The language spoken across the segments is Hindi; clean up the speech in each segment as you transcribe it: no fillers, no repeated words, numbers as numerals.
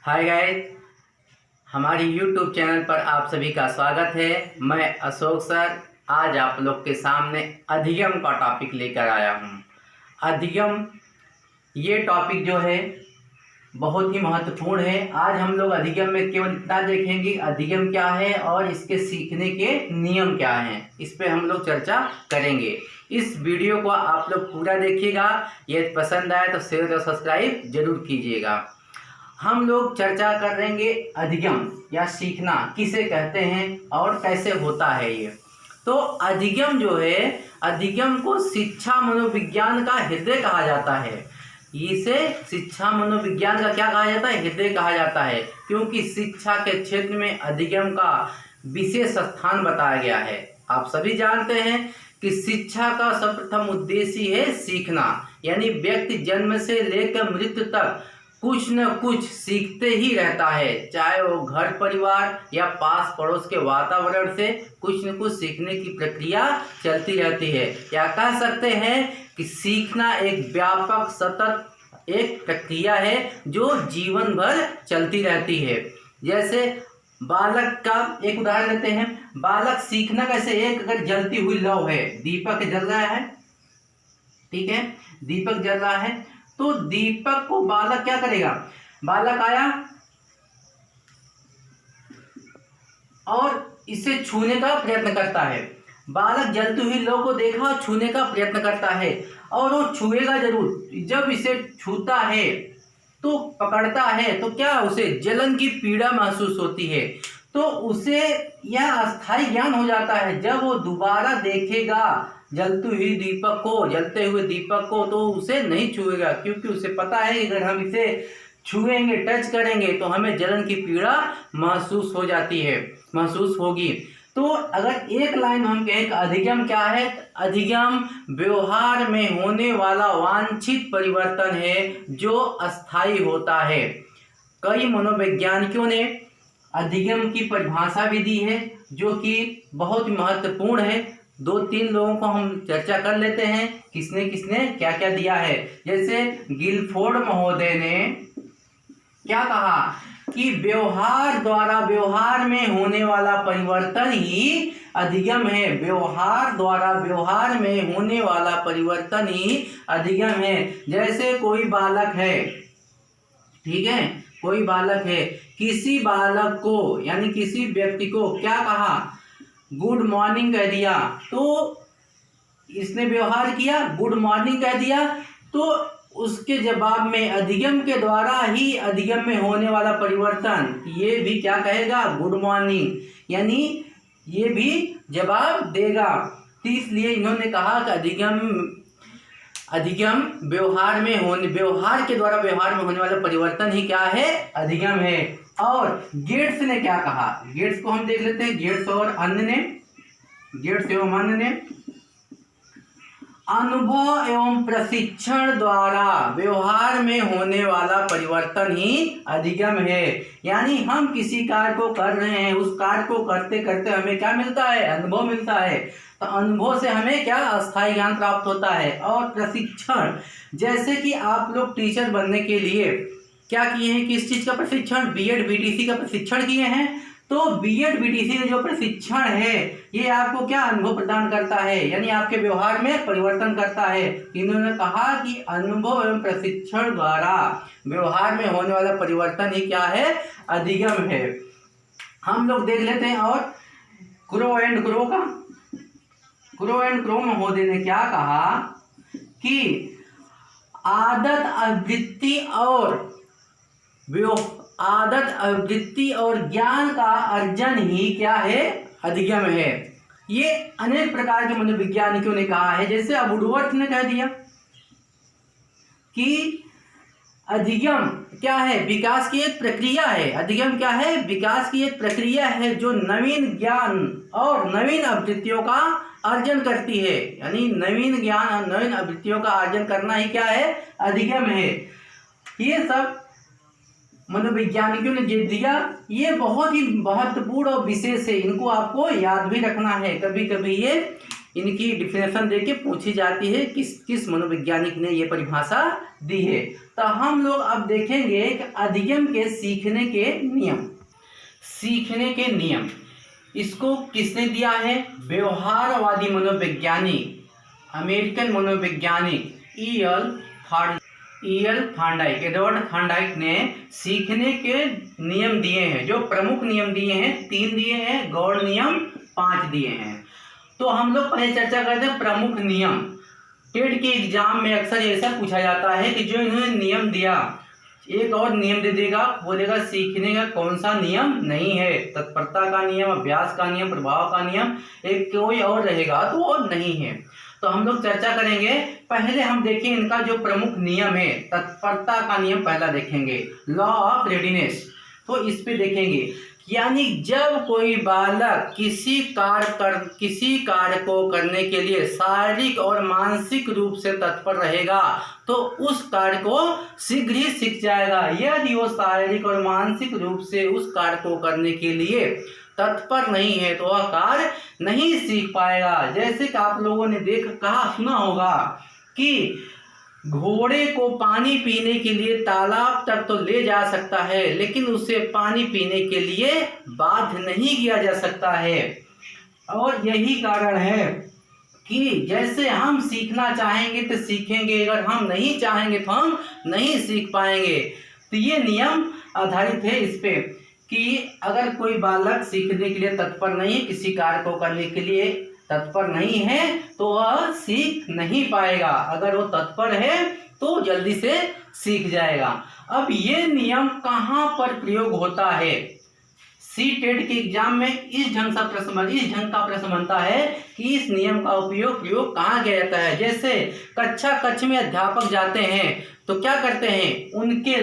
हाय गाइस, हमारी YouTube चैनल पर आप सभी का स्वागत है। मैं अशोक सर आज आप लोग के सामने अधिगम का टॉपिक लेकर आया हूँ। अधिगम ये टॉपिक जो है बहुत ही महत्वपूर्ण है। आज हम लोग अधिगम में केवल इतना देखेंगे अधिगम क्या है और इसके सीखने के नियम क्या हैं, इस पे हम लोग चर्चा करेंगे। इस वीडियो को आप लोग पूरा देखिएगा। यदि पसंद आए तो शेयर और सब्सक्राइब जरूर कीजिएगा। हम लोग चर्चा करेंगे अधिगम या सीखना किसे कहते हैं और कैसे होता है ये। तो अधिगम जो है, अधिगम को शिक्षा मनोविज्ञान का हृदय कहा जाता है। इसे शिक्षा मनोविज्ञान का क्या कहा जाता है? हृदय कहा जाता है, क्योंकि शिक्षा के क्षेत्र में अधिगम का विशेष स्थान बताया गया है। आप सभी जानते हैं कि शिक्षा का सर्वप्रथम उद्देश्य है सीखना, यानी व्यक्ति जन्म से लेकर मृत्यु तक कुछ न कुछ सीखते ही रहता है। चाहे वो घर परिवार या पास पड़ोस के वातावरण से कुछ न कुछ सीखने की प्रक्रिया चलती रहती है। या कह सकते हैं कि सीखना एक व्यापक सतत एक प्रक्रिया है जो जीवन भर चलती रहती है। जैसे बालक का एक उदाहरण लेते हैं। बालक सीखना कैसे, एक अगर जलती हुई लौ है, दीपक जल रहा है, ठीक है, दीपक जल रहा है, तो दीपक को बालक क्या करेगा? बालक आया और इसे छूने का प्रयत्न करता है। बालक जलती हुई लौ को देखा और छूने का प्रयत्न करता है और वो छुएगा जरूर। जब इसे छूता है तो पकड़ता है तो क्या उसे जलन की पीड़ा महसूस होती है, तो उसे यह अस्थायी ज्ञान हो जाता है। जब वो दोबारा देखेगा जलते हुए दीपक को तो उसे नहीं छुएगा, क्योंकि उसे पता है कि अगर हम इसे छुएंगे, टच करेंगे तो हमें जलन की पीड़ा महसूस होगी। तो अगर एक लाइन हम कहें कि अधिगम क्या है, अधिगम व्यवहार में होने वाला वांछित परिवर्तन है जो अस्थायी होता है। कई मनोवैज्ञानिकों ने अधिगम की परिभाषा भी दी है जो कि बहुत महत्वपूर्ण है। 2-3 लोगों को हम चर्चा कर लेते हैं किसने किसने क्या क्या दिया है। जैसे गिलफोर्ड महोदय ने क्या कहा कि व्यवहार द्वारा व्यवहार में होने वाला परिवर्तन ही अधिगम है। व्यवहार द्वारा व्यवहार में होने वाला परिवर्तन ही अधिगम है। जैसे कोई बालक है, ठीक है, कोई बालक है, किसी बालक को यानी किसी व्यक्ति को क्या कहा? गुड मॉर्निंग कह दिया, तो इसने व्यवहार किया, गुड मॉर्निंग कह दिया, तो उसके जवाब में अधिगम के द्वारा ही अधिगम में होने वाला परिवर्तन ये भी क्या कहेगा? गुड मॉर्निंग, यानी ये भी जवाब देगा। तो इसलिए इन्होंने कहा कि अधिगम व्यवहार के द्वारा व्यवहार में होने वाला परिवर्तन ही क्या है? अधिगम है। और गेट्स ने क्या कहा? गेट्स को हम देख लेते हैं। गेट्स एवं अन्य ने अनुभव एवं प्रशिक्षण द्वारा व्यवहार में होने वाला परिवर्तन ही अधिगम है। यानी हम किसी कार्य को कर रहे हैं, उस कार्य को करते करते हमें क्या मिलता है? अनुभव मिलता है। तो अनुभव से हमें क्या? अस्थायी ज्ञान प्राप्त होता है। और प्रशिक्षण, जैसे कि आप लोग टीचर बनने के लिए क्या किए हैं? किस चीज का प्रशिक्षण? बीएड बीटीसी का प्रशिक्षण किए हैं। तो बीएड बीटीसी का जो प्रशिक्षण है ये आपको क्या अनुभव प्रदान करता है, यानी आपके व्यवहार में परिवर्तन करता है। इन्होंने कहा कि अनुभव एवं प्रशिक्षण द्वारा व्यवहार में होने वाला परिवर्तन ही क्या है? अधिगम है। हम लोग देख लेते हैं। और क्रो एंड क्रो महोदय ने क्या कहा कि आदत आवृत्ति और ज्ञान का अर्जन ही क्या है? अधिगम है। ये अनेक प्रकार के मनोवैज्ञानिकों ने कहा है। जैसे अब वुडवर्थ ने कह दिया कि अधिगम क्या है? विकास की एक प्रक्रिया है। अधिगम क्या है? विकास की एक प्रक्रिया है जो नवीन ज्ञान और नवीन आवृत्तियों का अर्जन करती है। यानी नवीन ज्ञान और नवीन आवृत्तियों का अर्जन करना ही क्या है? अधिगम है। ये सब मनोवैज्ञानिकों ने जो दिया ये बहुत ही महत्वपूर्ण और विशेष है। इनको आपको याद भी रखना है। कभी कभी ये इनकी डिफिनेशन देके पूछी जाती है किस किस मनोवैज्ञानिक ने ये परिभाषा दी है। तो हम लोग अब देखेंगे कि अधिगम के सीखने के नियम। सीखने के नियम इसको किसने दिया है? व्यवहारवादी मनोवैज्ञानिक, अमेरिकन मनोवैज्ञानिक एडवर्ड थॉर्नडाइक ने सीखने के नियम दिए हैं। जो प्रमुख नियम दिए हैं 3 दिए हैं, गौड़ नियम 5 दिए हैं। तो हम लोग पहले चर्चा करते हैं प्रमुख नियम। टेट के एग्जाम में अक्सर ऐसा पूछा जाता है कि जो इन्होंने नियम दिया एक और नियम दे देगा, बोलेगा सीखने का कौन सा नियम नहीं है। तत्परता का नियम, अभ्यास का नियम, प्रभाव का नियम, एक कोई और रहेगा तो और नहीं है। तो हम लोग चर्चा करेंगे। पहले हम देखें इनका जो प्रमुख नियम है। तत्परता का नियम पहला देखेंगे, लॉ ऑफ रेडीनेस। तो इस पे देखेंगे, यानी जब कोई बालक किसी कार्य को करने के लिए शारीरिक और मानसिक रूप से तत्पर रहेगा तो उस कार्य को शीघ्र ही सीख जाएगा। यदि वो शारीरिक और मानसिक रूप से उस कार्य को करने के लिए तत्पर नहीं है तो वह कार्य नहीं सीख पाएगा। जैसे कि आप लोगों ने सुना होगा कि घोड़े को पानी पीने के लिए तालाब तक तो ले जा सकता है, लेकिन उसे पानी पीने के लिए बाध्य नहीं किया जा सकता है। और यही कारण है कि जैसे हम सीखना चाहेंगे तो सीखेंगे, अगर हम नहीं चाहेंगे तो हम नहीं सीख पाएंगे। तो ये नियम आधारित है इस पे कि अगर कोई बालक सीखने के लिए तत्पर नहीं, किसी कार्य को करने के लिए तत्पर नहीं है तो वह सीख नहीं पाएगा। अगर वो तत्पर है तो जल्दी से सीख जाएगा। अब ये नियम कहाँ पर प्रयोग होता है? सी-टेट के एग्जाम में इस ढंग का प्रश्न बनता है कि इस नियम का प्रयोग कहाँ किया जाता है। जैसे कक्षा में अध्यापक जाते हैं तो क्या करते हैं, उनके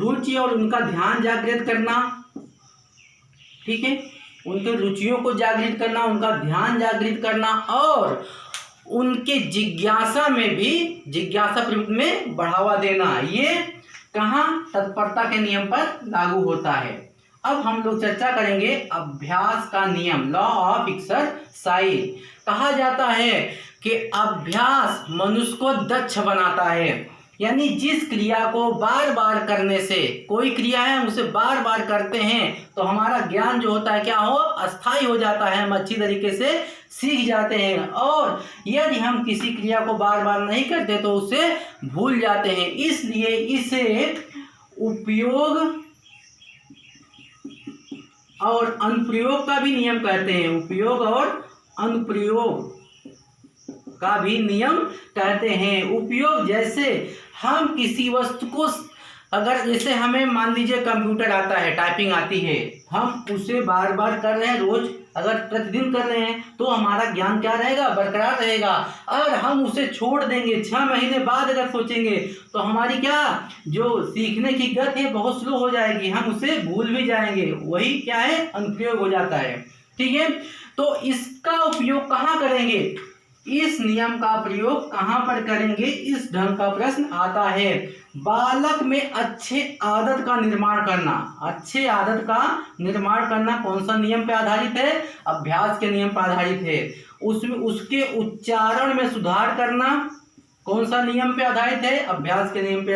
रुचि और उनका ध्यान जागृत करना, ठीक है, उनके रुचियों को जागृत करना, उनका ध्यान जागृत करना और उनके जिज्ञासा प्रवृत्ति में बढ़ावा देना। ये कहाँ? तत्परता के नियम पर लागू होता है। अब हम लोग चर्चा करेंगे अभ्यास का नियम, लॉ ऑफ एक्सरसाइज। कहा जाता है कि अभ्यास मनुष्य को दक्ष बनाता है। यानी जिस क्रिया को बार बार करने से, कोई क्रिया है हम उसे बार बार करते हैं तो हमारा ज्ञान जो होता है क्या हो, अस्थायी हो जाता है, हम अच्छी तरीके से सीख जाते हैं। और यदि हम किसी क्रिया को बार बार नहीं करते तो उसे भूल जाते हैं। इसलिए इसे उपयोग और अनुप्रयोग का भी नियम कहते हैं। उपयोग और अनुप्रयोग का भी नियम कहते हैं। उपयोग जैसे हम किसी वस्तु को, अगर जैसे हमें मान लीजिए कंप्यूटर आता है, टाइपिंग आती है, हम उसे बार बार कर रहे हैं, रोज अगर प्रतिदिन कर रहे हैं तो हमारा ज्ञान क्या रहेगा, बरकरार रहेगा। और हम उसे छोड़ देंगे, 6 महीने बाद अगर सोचेंगे तो हमारी क्या जो सीखने की गति है बहुत स्लो हो जाएगी, हम उसे भूल भी जाएंगे। वही क्या है, अनुप्रयोग हो जाता है। ठीक है, तो इसका उपयोग कहाँ करेंगे, इस नियम का प्रयोग कहाँ पर करेंगे, इस ढंग का प्रश्न आता है। बालक में अच्छे आदत का निर्माण करना कौन सा नियम पे आधारित है, अभ्यास के नियम पर आधारित है। उसमें उसके उच्चारण में सुधार करना कौन सा नियम पे आधारित है, अभ्यास के नियम पे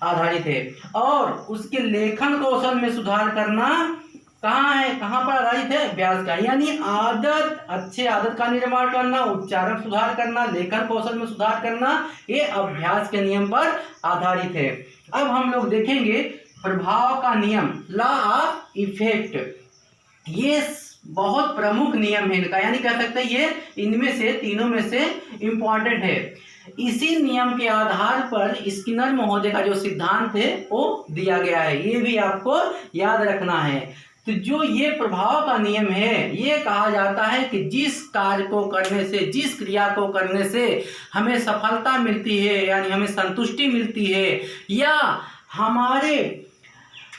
आधारित है। और उसके लेखन कौशल में सुधार करना कहाँ पर आधारित है, अभ्यास का। यानी अच्छे आदत का निर्माण करना, उच्चारण सुधार करना, लेखन कौशल में सुधार करना, ये अभ्यास के नियम पर आधारित है। अब हम लोग देखेंगे प्रभाव का नियम, लॉ ऑफ इफेक्ट। ये बहुत प्रमुख नियम है इनका, यानी कह सकते हैं ये इनमें से, तीनों में से इम्पॉर्टेंट है। इसी नियम के आधार पर स्किनर महोदय का जो सिद्धांत है वो दिया गया है, ये भी आपको याद रखना है। तो जो ये प्रभाव का नियम है, ये कहा जाता है कि जिस कार्य को करने से, जिस क्रिया को करने से हमें सफलता मिलती है, यानी हमें संतुष्टि मिलती है, या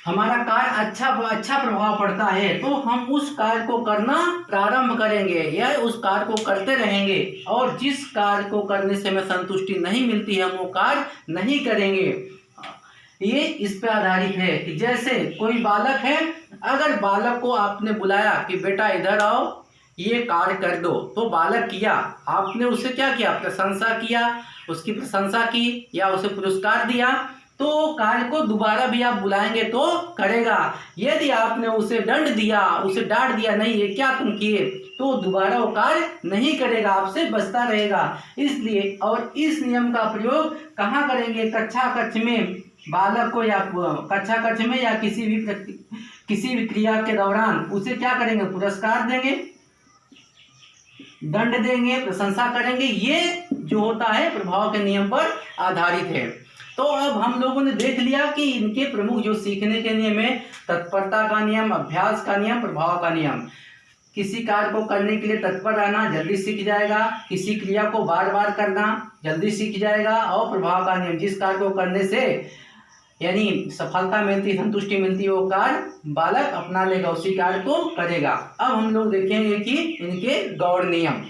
हमारा कार्य अच्छा प्रभाव पड़ता है, तो हम उस कार्य को करना प्रारंभ करेंगे या उस कार्य को करते रहेंगे। और जिस कार्य को करने से हमें संतुष्टि नहीं मिलती है, हम वो कार्य नहीं करेंगे। ये इस पे आधारित है कि जैसे कोई बालक है, अगर बालक को आपने बुलाया कि बेटा इधर आओ ये कार्य कर दो, तो बालक किया, आपने उसे क्या किया, प्रशंसा किया, उसकी प्रशंसा की या उसे पुरस्कार दिया, तो कार्य को दोबारा भी आप बुलाएंगे तो करेगा। यदि आपने उसे दंड दिया, उसे डांट दिया, नहीं ये क्या तुम किए, तो दोबारा वो कार्य नहीं करेगा, आपसे बचता रहेगा। इसलिए और इस नियम का प्रयोग कहाँ करेंगे, कक्षा कक्ष में बालक को, या कक्षा कक्ष में या किसी भी क्रिया के दौरान उसे क्या करेंगे, पुरस्कार देंगे, दंड देंगे, प्रशंसा करेंगे। ये जो होता है प्रभाव के नियम पर आधारित है। तो अब हम लोगों ने देख लिया कि इनके प्रमुख जो सीखने के नियम है, तत्परता का नियम, अभ्यास का नियम, प्रभाव का नियम। किसी कार्य को करने के लिए तत्पर रहना, जल्दी सीख जाएगा। किसी क्रिया को बार बार करना, जल्दी सीख जाएगा। और प्रभाव का नियम, जिस कार्य को करने से यानी सफलता मिलती, संतुष्टि मिलती, वो कार्य बालक अपना लेगा, उसी कार्य को करेगा। अब हम लोग देखेंगे कि इनके गौड़ नियम,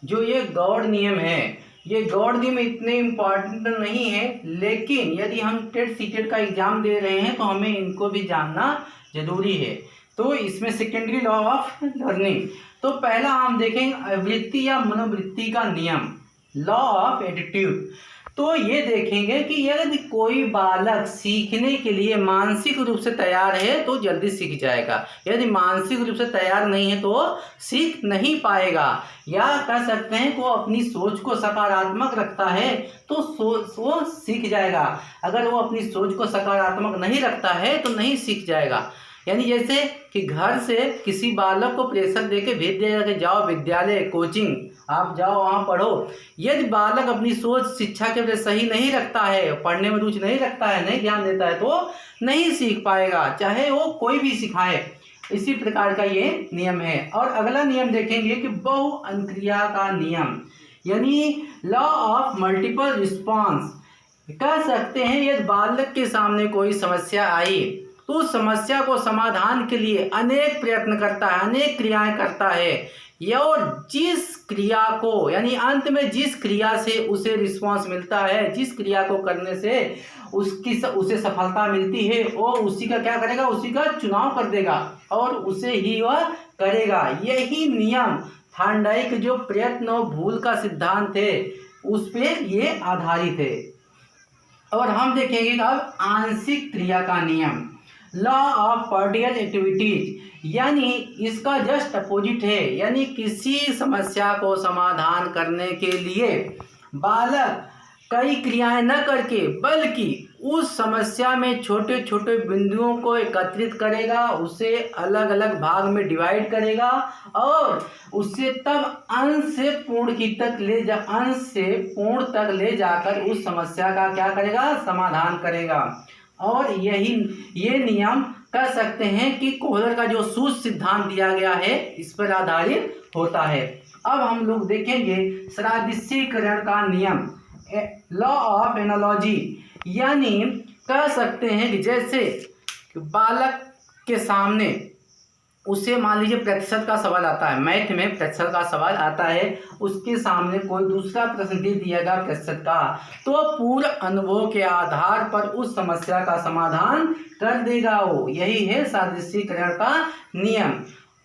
जो ये गौड़ नियम है, ये गौड़ नियम इतने इम्पॉर्टेंट नहीं है, लेकिन यदि हम टेट सीटेट का एग्जाम दे रहे हैं तो हमें इनको भी जानना जरूरी है। तो इसमें सेकेंडरी लॉ ऑफ लर्निंग, तो पहला हम देखेंगे वृत्ति या मनोवृत्ति का नियम, लॉ ऑफ एटीट्यूड। तो ये देखेंगे कि यदि कोई बालक सीखने के लिए मानसिक रूप से तैयार है तो जल्दी सीख जाएगा, यदि मानसिक रूप से तैयार नहीं है तो सीख नहीं पाएगा। या कह सकते हैं कि वो अपनी सोच को सकारात्मक रखता है तो वो सीख जाएगा, अगर वो अपनी सोच को सकारात्मक नहीं रखता है तो नहीं सीख जाएगा। यानी जैसे कि घर से किसी बालक को प्रेशर देके भेज दिया जाए कि जाओ विद्यालय, कोचिंग, आप जाओ वहाँ पढ़ो। यदि बालक अपनी सोच शिक्षा के लिए सही नहीं रखता है, पढ़ने में रुचि नहीं रखता है, नहीं ध्यान देता है, तो नहीं सीख पाएगा, चाहे वो कोई भी सिखाए। इसी प्रकार का ये नियम है। और अगला नियम देखेंगे कि बहु अनुक्रिया का नियम, यानी लॉ ऑफ मल्टीपल रिस्पॉन्स। कह सकते हैं यदि बालक के सामने कोई समस्या आई तो उस समस्या को समाधान के लिए अनेक प्रयत्न करता है, अनेक क्रियाएं करता है, या और जिस क्रिया को यानी अंत में जिस क्रिया से उसे रिस्पांस मिलता है, जिस क्रिया को करने से उसे सफलता मिलती है, वो उसी का क्या करेगा, उसी का चुनाव कर देगा और उसे ही वह करेगा। यही नियम थार्नडाइक जो प्रयत्न और भूल का सिद्धांत है उस पे ये आधारित है। और हम देखेंगे अब आंशिक क्रिया का नियम, लॉ ऑफ पार्शियल एक्टिविटीज, यानी इसका जस्ट अपोजिट है। यानी किसी समस्या को समाधान करने के लिए बालक कई क्रियाएं न करके बल्कि उस समस्या में छोटे छोटे बिंदुओं को एकत्रित करेगा, उसे अलग अलग भाग में डिवाइड करेगा और उससे तब अंश से पूर्ण तक ले जाकर उस समस्या का क्या करेगा, समाधान करेगा। और ये नियम कह सकते हैं कि कोहलर का जो सूत्र सिद्धांत दिया गया है इस पर आधारित होता है। अब हम लोग देखेंगे सादृश्यीकरण का नियम, लॉ ऑफ एनालॉजी, यानी कह सकते हैं कि जैसे बालक के सामने उसे मान लीजिए प्रतिशत का सवाल आता है, मैथ में प्रतिशत का सवाल आता है, उसके सामने कोई दूसरा प्रश्न दे दिया गया प्रतिशत का, तो पूर्ण अनुभव के आधार पर उस समस्या का समाधान कर देगा वो। यही है सादृश्यीकरण का नियम।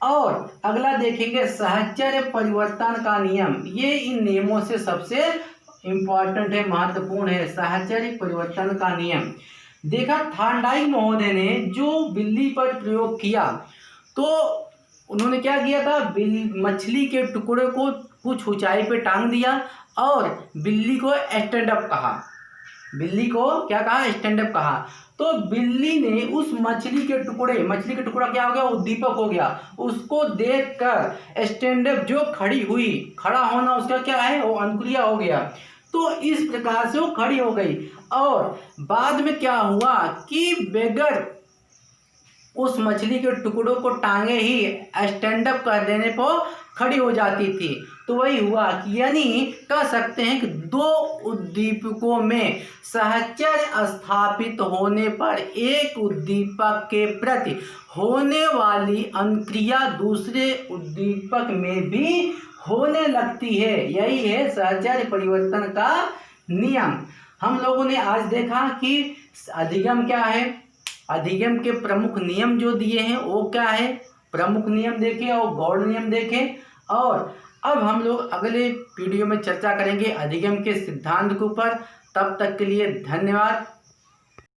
और अगला देखेंगे साहचर्य परिवर्तन का नियम, ये इन नियमों से सबसे इम्पॉर्टेंट है, महत्वपूर्ण है, साहचर्य परिवर्तन का नियम। देखा थार्नडाइक महोदय ने जो बिल्ली पर प्रयोग किया, तो उन्होंने क्या किया था, मछली के टुकड़े को कुछ ऊंचाई पे टांग दिया और बिल्ली को स्टैंड अप कहा, बिल्ली को क्या कहा, स्टैंड अप कहा। तो बिल्ली ने उस मछली के टुकड़ा क्या हो गया, उद्दीपक हो गया, उसको देखकर स्टैंड अप जो खड़ी हुई, खड़ा होना उसका क्या है, वो अनुक्रिया हो गया। तो इस प्रकार से वो खड़ी हो गई और बाद में क्या हुआ कि बगैर उस मछली के टुकड़ों को टांगे ही स्टैंड अप कर देने पर खड़ी हो जाती थी। तो वही हुआ कि यानी कह सकते हैं कि दो उद्दीपकों में साहचर्य स्थापित होने पर एक उद्दीपक के प्रति होने वाली अनुक्रिया दूसरे उद्दीपक में भी होने लगती है। यही है साहचर्य परिवर्तन का नियम। हम लोगों ने आज देखा कि अधिगम क्या है, अधिगम के प्रमुख नियम जो दिए हैं वो क्या है, प्रमुख नियम देखे और गौड़ नियम देखे। और अब हम लोग अगले वीडियो में चर्चा करेंगे अधिगम के सिद्धांत के ऊपर। तब तक के लिए धन्यवाद।